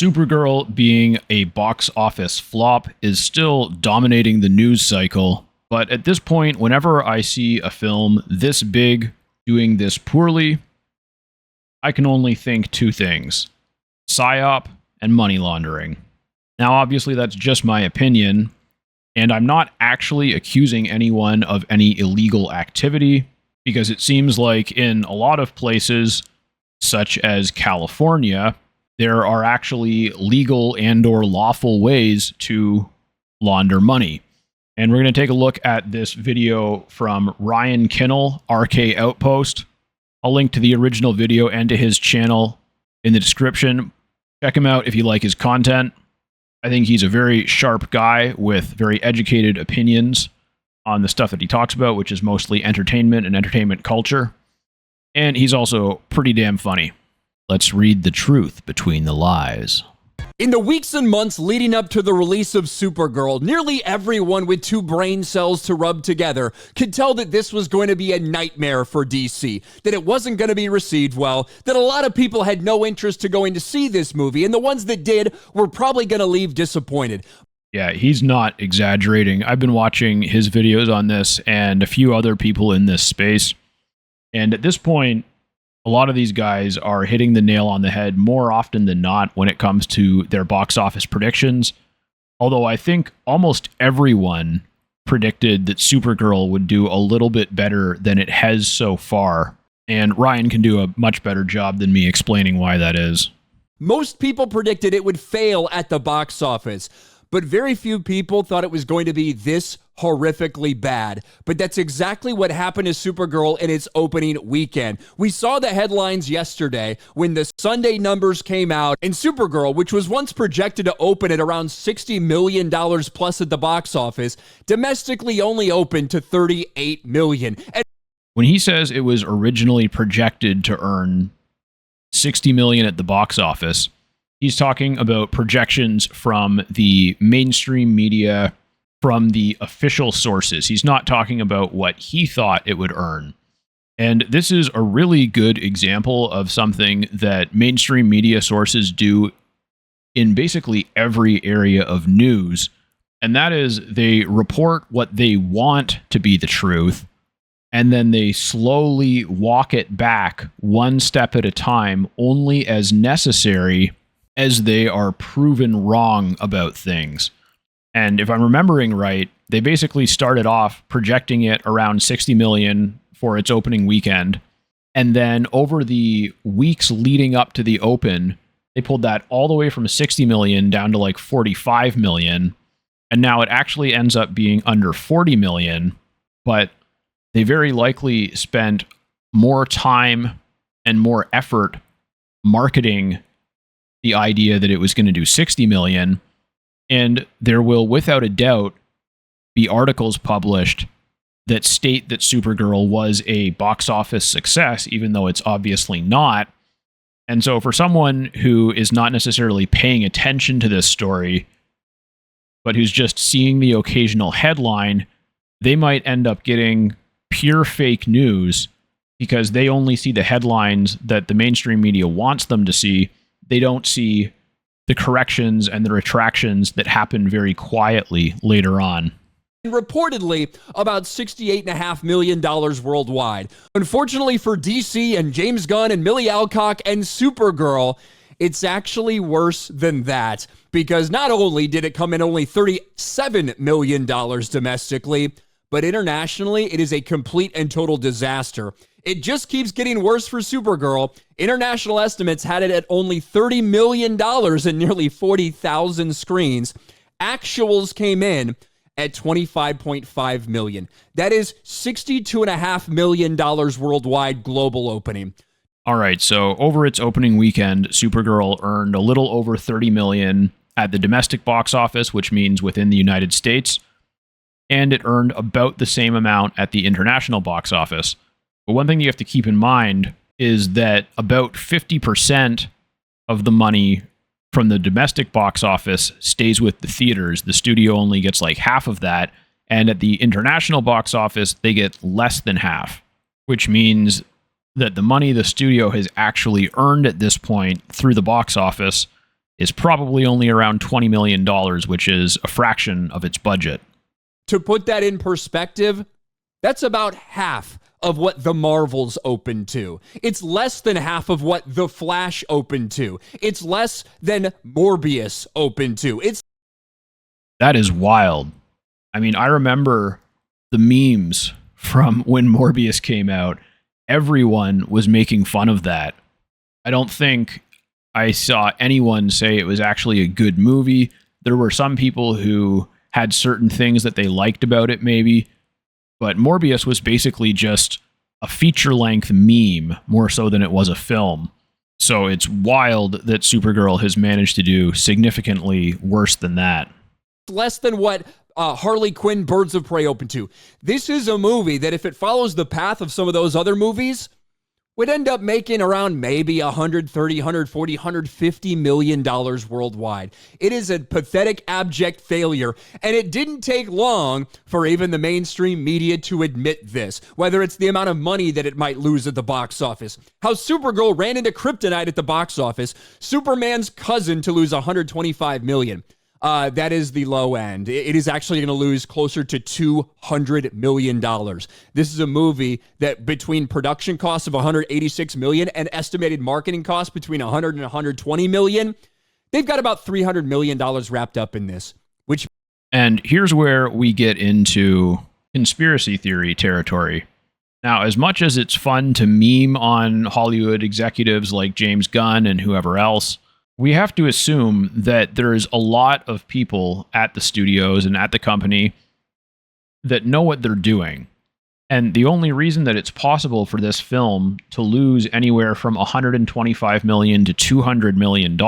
Supergirl, being a box office flop, is still dominating the news cycle. But at this point, whenever I see a film this big doing this poorly, I can only think two things: Psyop and money laundering. Now, obviously, that's just my opinion, and I'm not actually accusing anyone of any illegal activity, because it seems like in a lot of places, such as California, there are actually legal and/or lawful ways to launder money. And we're going to take a look at this video from Ryan Kinnell, RK Outpost. I'll link to the original video and to his channel in the description. Check him out if you like his content. I think he's a very sharp guy with very educated opinions on the stuff that he talks about, which is mostly entertainment and entertainment culture. And he's also pretty damn funny. Let's read the truth between the lies. In the weeks and months leading up to the release of Supergirl, nearly everyone with two brain cells to rub together could tell that this was going to be a nightmare for DC, that it wasn't going to be received well, that a lot of people had no interest to going to see this movie, and the ones that did were probably going to leave disappointed. Yeah, he's not exaggerating. I've been watching his videos on this and a few other people in this space, and at this point, a lot of these guys are hitting the nail on the head more often than not when it comes to their box office predictions. Although I think almost everyone predicted that Supergirl would do a little bit better than it has so far. And Ryan can do a much better job than me explaining why that is. Most people predicted it would fail at the box office, but very few people thought it was going to be this horrifically bad. But that's exactly what happened to Supergirl in its opening weekend. We saw the headlines yesterday when the Sunday numbers came out, and Supergirl, which was once projected to open at around $60 million plus at the box office, domestically only opened to $38 million. And when he says it was originally projected to earn $60 million at the box office, he's talking about projections from the mainstream media, from the official sources. He's not talking about what he thought it would earn. And this is a really good example of something that mainstream media sources do in basically every area of news. And that is they report what they want to be the truth, and then they slowly walk it back one step at a time, only as necessary as they are proven wrong about things. And if I'm remembering right, they basically started off projecting it around 60 million for its opening weekend. And then over the weeks leading up to the open, they pulled that all the way from 60 million down to like 45 million. And now it actually ends up being under 40 million. But they very likely spent more time and more effort marketing the idea that it was going to do 60 million. And there will, without a doubt, be articles published that state that Supergirl was a box office success, even though it's obviously not. And so for someone who is not necessarily paying attention to this story, but who's just seeing the occasional headline, they might end up getting pure fake news because they only see the headlines that the mainstream media wants them to see. They don't see the corrections and the retractions that happen very quietly later on. Reportedly, about $68.5 million worldwide. Unfortunately for DC and James Gunn and Millie Alcock and Supergirl, it's actually worse than that, because not only did it come in only $37 million domestically, but internationally, it is a complete and total disaster. It just keeps getting worse for Supergirl. International estimates had it at only $30 million and nearly 40,000 screens. Actuals came in at $25.5 million. That is $62.5 million worldwide global opening. All right, so over its opening weekend, Supergirl earned a little over $30 million at the domestic box office, which means within the United States, and it earned about the same amount at the international box office. But one thing you have to keep in mind is that about 50% of the money from the domestic box office stays with the theaters. The studio only gets like half of that. And at the international box office, they get less than half, which means that the money the studio has actually earned at this point through the box office is probably only around $20 million, which is a fraction of its budget. To put that in perspective, that's about half of what the Marvels opened to. It's less than half of what The Flash opened to. It's less than Morbius opened to. That is wild. I mean, I remember the memes from when Morbius came out. Everyone was making fun of that. I don't think I saw anyone say it was actually a good movie. There were some people who had certain things that they liked about it, maybe. But Morbius was basically just a feature-length meme, more so than it was a film. So it's wild that Supergirl has managed to do significantly worse than that. Less than what Harley Quinn Birds of Prey opened to. This is a movie that, if it follows the path of some of those other movies, would end up making around maybe $130, $140, $150 million worldwide. It is a pathetic, abject failure, and it didn't take long for even the mainstream media to admit this, whether it's the amount of money that it might lose at the box office, how Supergirl ran into kryptonite at the box office, Superman's cousin to lose $125 million. That is the low end. It is actually going to lose closer to $200 million. This is a movie that, between production costs of $186 million and estimated marketing costs between $100 and $120 million, they've got about $300 million wrapped up in this. And here's where we get into conspiracy theory territory. Now, as much as it's fun to meme on Hollywood executives like James Gunn and whoever else, we have to assume that there's a lot of people at the studios and at the company that know what they're doing. And the only reason that it's possible for this film to lose anywhere from $125 million to $200 million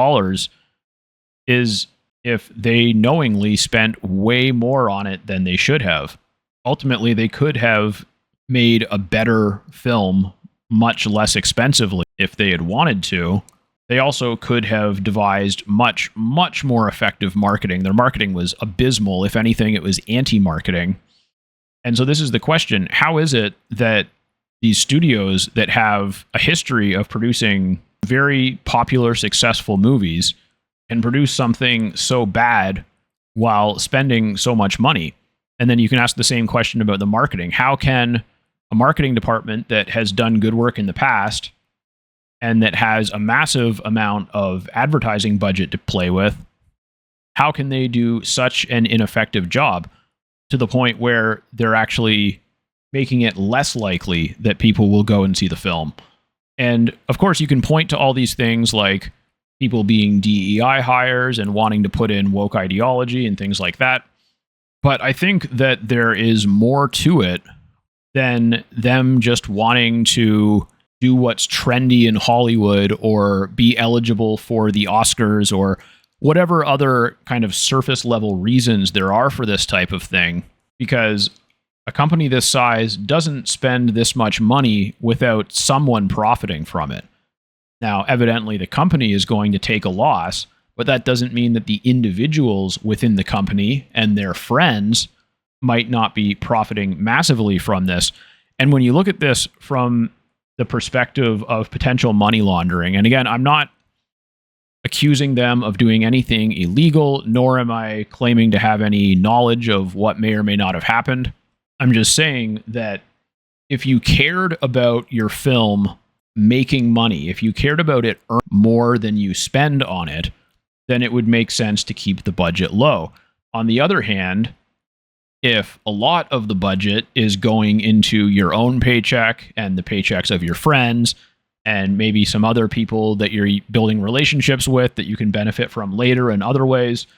is if they knowingly spent way more on it than they should have. Ultimately, they could have made a better film much less expensively if they had wanted to. They also could have devised much, much more effective marketing. Their marketing was abysmal. If anything, it was anti-marketing. And so this is the question. How is it that these studios that have a history of producing very popular, successful movies can produce something so bad while spending so much money? And then you can ask the same question about the marketing. How can a marketing department that has done good work in the past and that has a massive amount of advertising budget to play with, how can they do such an ineffective job to the point where they're actually making it less likely that people will go and see the film? And of course, you can point to all these things like people being DEI hires and wanting to put in woke ideology and things like that. But I think that there is more to it than them just wanting to do what's trendy in Hollywood or be eligible for the Oscars or whatever other kind of surface level reasons there are for this type of thing. Because a company this size doesn't spend this much money without someone profiting from it. Now, evidently, the company is going to take a loss, but that doesn't mean that the individuals within the company and their friends might not be profiting massively from this. And when you look at this from the perspective of potential money laundering, and again, I'm not accusing them of doing anything illegal, nor am I claiming to have any knowledge of what may or may not have happened. I'm just saying that if you cared about your film making money, if you cared about it earn more than you spend on it, then it would make sense to keep the budget low. On the other hand, if a lot of the budget is going into your own paycheck and the paychecks of your friends and maybe some other people that you're building relationships with that you can benefit from later in other ways,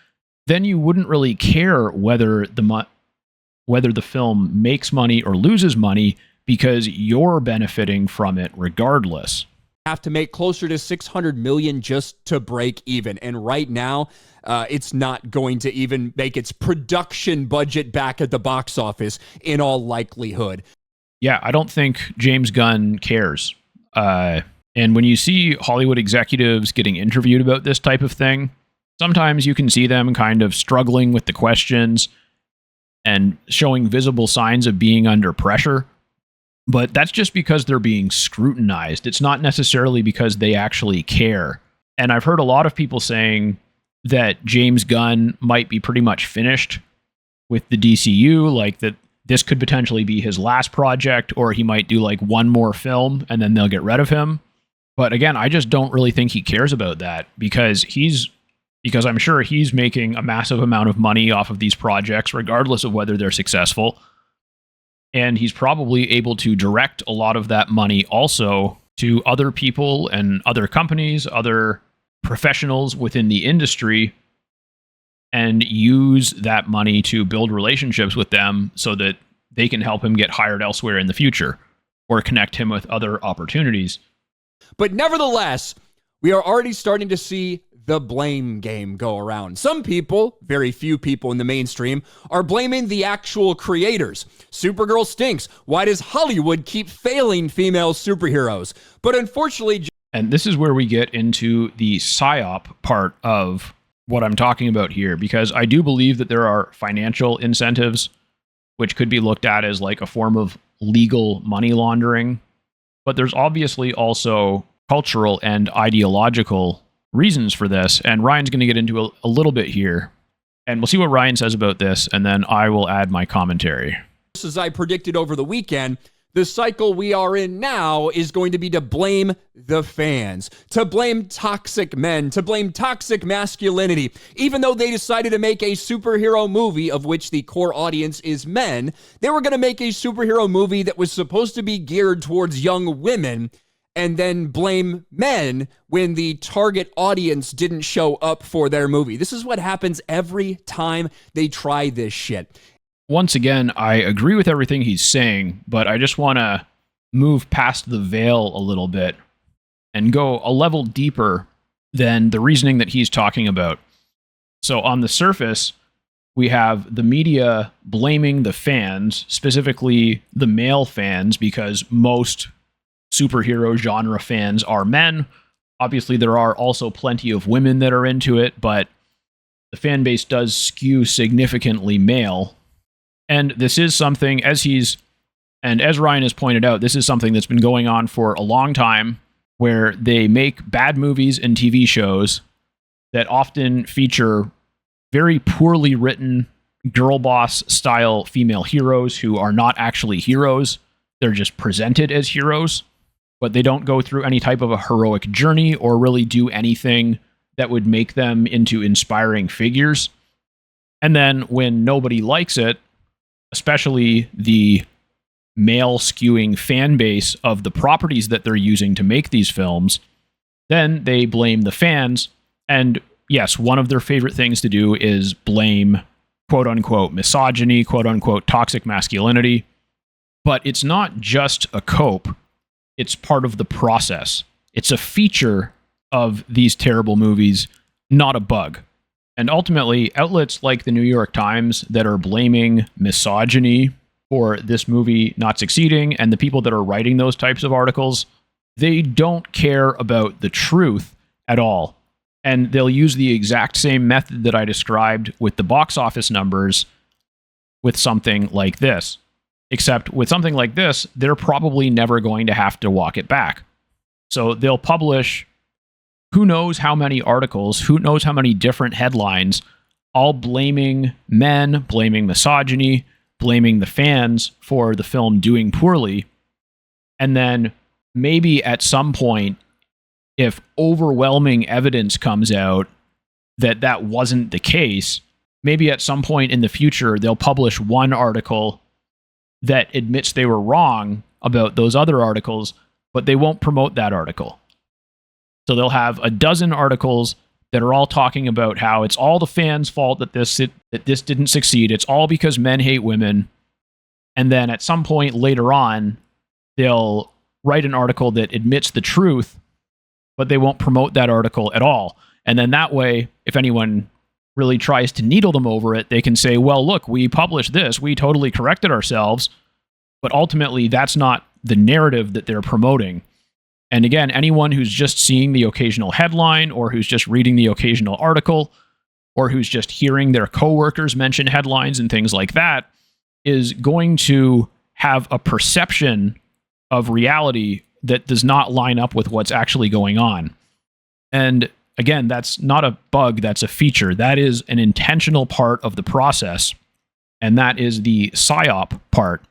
then you wouldn't really care whether the film makes money or loses money because you're benefiting from it regardless. Have to make closer to $600 million just to break even. And right now, it's not going to even make its production budget back at the box office in all likelihood. Yeah, I don't think James Gunn cares. And when you see Hollywood executives getting interviewed about this type of thing, sometimes you can see them kind of struggling with the questions and showing visible signs of being under pressure. But that's just because they're being scrutinized. It's not necessarily because they actually care. And I've heard a lot of people saying that James Gunn might be pretty much finished with the DCU, like that this could potentially be his last project, or he might do like one more film and then they'll get rid of him. But again, I just don't really think he cares about that because I'm sure he's making a massive amount of money off of these projects, regardless of whether they're successful. And he's probably able to direct a lot of that money also to other people and other companies, other professionals within the industry, and use that money to build relationships with them so that they can help him get hired elsewhere in the future or connect him with other opportunities. But nevertheless, we are already starting to see the blame game go around. Some people, very few people in the mainstream, are blaming the actual creators. Supergirl stinks. Why does Hollywood keep failing female superheroes? But unfortunately... And this is where we get into the Psyop part of what I'm talking about here, because I do believe that there are financial incentives, which could be looked at as like a form of legal money laundering. But there's obviously also cultural and ideological reasons for this, and Ryan's going to get into a little bit here, and we'll see what Ryan says about this, and then I will add my commentary. As I predicted over the weekend, the cycle we are in now is going to be to blame the fans, to blame toxic men, to blame toxic masculinity. Even though they decided to make a superhero movie of which the core audience is men, they were going to make a superhero movie that was supposed to be geared towards young women, and then blame men when the target audience didn't show up for their movie. This is what happens every time they try this shit. Once again, I agree with everything he's saying, but I just want to move past the veil a little bit and go a level deeper than the reasoning that he's talking about. So on the surface, we have the media blaming the fans, specifically the male fans, because most superhero genre fans are men. Obviously, there are also plenty of women that are into it, but the fan base does skew significantly male. And this is something, as Ryan has pointed out, this is something that's been going on for a long time, where they make bad movies and TV shows that often feature very poorly written girl boss style female heroes who are not actually heroes. They're just presented as heroes, but they don't go through any type of a heroic journey or really do anything that would make them into inspiring figures. And then when nobody likes it, especially the male skewing fan base of the properties that they're using to make these films, then they blame the fans. And yes, one of their favorite things to do is blame quote unquote misogyny, quote unquote toxic masculinity. But it's not just a cope. It's part of the process. It's a feature of these terrible movies, not a bug. And ultimately, outlets like the New York Times that are blaming misogyny for this movie not succeeding, and the people that are writing those types of articles, they don't care about the truth at all. And they'll use the exact same method that I described with the box office numbers with something like this. Except with something like this, they're probably never going to have to walk it back. So they'll publish who knows how many articles, who knows how many different headlines, all blaming men, blaming misogyny, blaming the fans for the film doing poorly. And then maybe at some point, if overwhelming evidence comes out that that wasn't the case, maybe at some point in the future, they'll publish one article that admits they were wrong about those other articles, but they won't promote that article. So they'll have a dozen articles that are all talking about how it's all the fans' fault that this didn't succeed. It's all because men hate women. And then at some point later on, they'll write an article that admits the truth, but they won't promote that article at all. And then that way, if anyone really tries to needle them over it, they can say, well, look, we published this. We totally corrected ourselves. But ultimately, that's not the narrative that they're promoting. And again, anyone who's just seeing the occasional headline, or who's just reading the occasional article, or who's just hearing their coworkers mention headlines and things like that, is going to have a perception of reality that does not line up with what's actually going on. And again, that's not a bug, that's a feature. That is an intentional part of the process, and that is the Psyop part.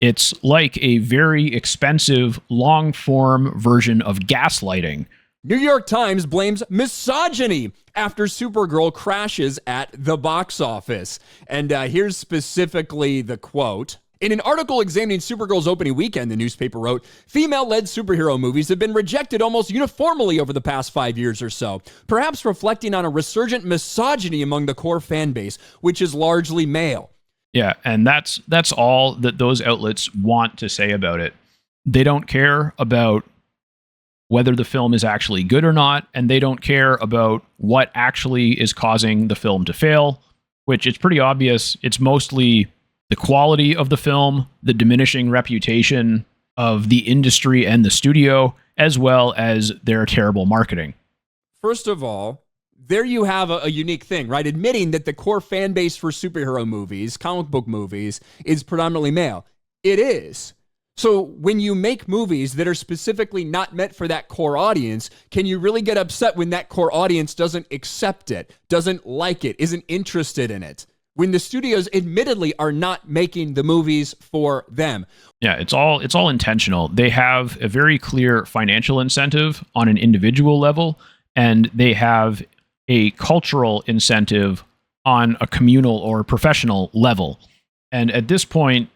It's like a very expensive, long-form version of gaslighting. New York Times blames misogyny after Supergirl crashes at the box office. And here's specifically the quote. In an article examining Supergirl's opening weekend, the newspaper wrote, female-led superhero movies have been rejected almost uniformly over the past 5 years or so, perhaps reflecting on a resurgent misogyny among the core fan base, which is largely male. Yeah, and that's all that those outlets want to say about it. They don't care about whether the film is actually good or not, and they don't care about what actually is causing the film to fail, which it's pretty obvious. It's mostly the quality of the film, the diminishing reputation of the industry and the studio, as well as their terrible marketing. First of all, there you have a unique thing, right? Admitting that the core fan base for superhero movies, comic book movies, is predominantly male. It is. So when you make movies that are specifically not meant for that core audience, can you really get upset when that core audience doesn't accept it, doesn't like it, isn't interested in it? When the studios admittedly are not making the movies for them. Yeah, it's all intentional. They have a very clear financial incentive on an individual level, and they have a cultural incentive on a communal or professional level. And at this point,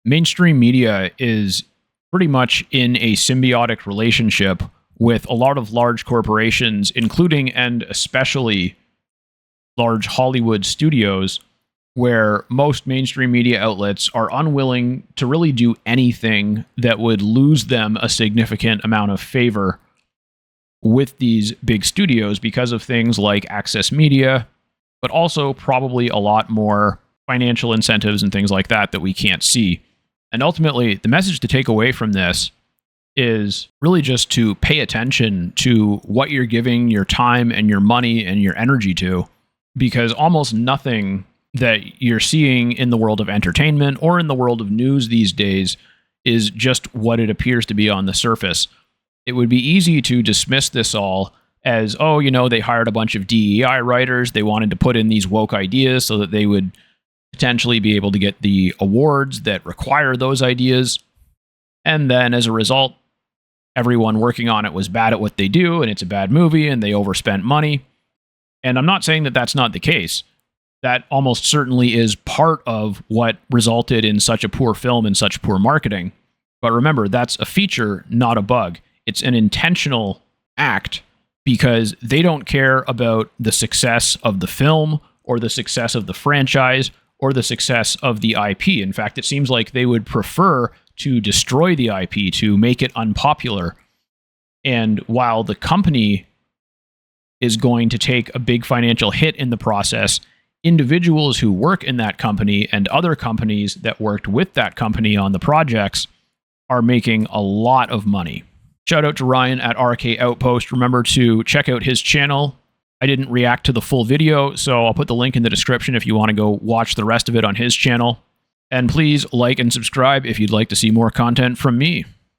mainstream media is pretty much in a symbiotic relationship with a lot of large corporations, including and especially large Hollywood studios, where most mainstream media outlets are unwilling to really do anything that would lose them a significant amount of favor with these big studios because of things like access media, but also probably a lot more financial incentives and things like that we can't see. And ultimately, the message to take away from this is really just to pay attention to what you're giving your time and your money and your energy to, because almost nothing that you're seeing in the world of entertainment or in the world of news these days is just what it appears to be on the surface. It would be easy to dismiss this all as, oh, they hired a bunch of DEI writers. They wanted to put in these woke ideas so that they would potentially be able to get the awards that require those ideas. And then as a result, everyone working on it was bad at what they do, and it's a bad movie, and they overspent money. And I'm not saying that that's not the case. That almost certainly is part of what resulted in such a poor film and such poor marketing. But remember, that's a feature, not a bug. It's an intentional act because they don't care about the success of the film or the success of the franchise or the success of the IP. In fact, it seems like they would prefer to destroy the IP, to make it unpopular. And while the company is going to take a big financial hit in the process, individuals who work in that company and other companies that worked with that company on the projects are making a lot of money. Shout out to Ryan at RK Outpost. Remember to check out his channel. I didn't react to the full video, so I'll put the link in the description if you want to go watch the rest of it on his channel. And please like and subscribe if you'd like to see more content from me.